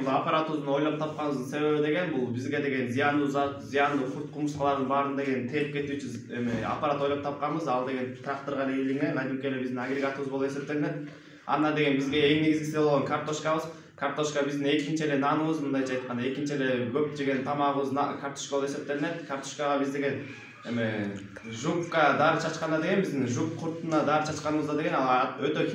бул аппаратыбыздын ойлоп тапканыбыздын себеби деген бул бизге деген зыяндуу зат, зыяндуу курт кумурскалардын баарын деген терип кетүүчү эме аппарат ойлоп тапканбыз. Ал деген тракторго эле ийилген, кадимки эле биздин агрегатыбыз болуп эсептелинет. Анда деген бизге эң негизгиси болгон картошкабыз. Картошка биздин экинчи эле наныбыз, мындайча айтканда экинчи эле көп жеген тамагыбыз картошка болуп эсептелинет. Картошкага биз деген эме жукка дары чачканда деген биздин жук куртуна дары чачканыбызда деген ал өтө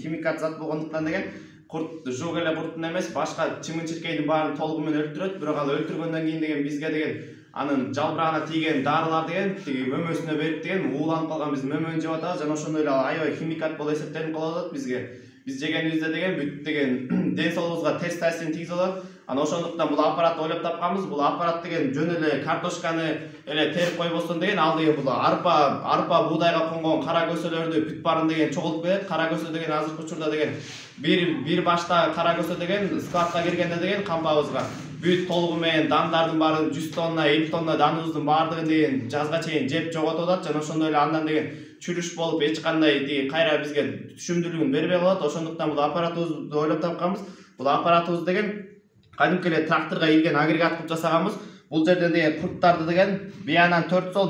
химикат зат болгондуктан деген курт жук эле куртун эмес, башка чымын-чиркейдин баарын толугу менен өлтүрөт. Бирок ал өлтүргөндөн кийин деген бизге деген анын жалбырагына тийген дарылар деген тиги мөмөсүнө берип деген ууланып калган биздин мөмөнү жеп атабыз. Жана ошондой эле аябай химикат болуп эсептелип калып атат бизге. Биз жегенибизде деген бүт деген ден соолугубузга терс таасирин тийгизип атат. Ана ошондуктан бул аппаратты ойлоп тапканбыз. Бул аппарат деген жөн эле картошканы эле терип койбостон деген ал деген бул арпа буудайга конгон кара көсөлөрдү бүт баарын деген чогултуп берет. Кара көсө деген азыркы учурда деген бир башта кара көсө деген складка киргенде деген кампабызга бүт толугу менен дандардын баарын 100 тонна, 50 тонна даныбыздын баардыгын деген жазга чейин жеп жоготуп атат. Жана ошондой эле андан деген чүрүш болуп эч кандай тиги кайра бизге түшүмдүүлүгүн бербей калат. Ошондуктан бул аппаратыбызды ойлоп тапканбыз. Бул аппаратыбыз деген кадимки эле тракторго ийилген агрегат кылып жасаганбыз. Бул жерден деген курттарды деген биянан 4 сол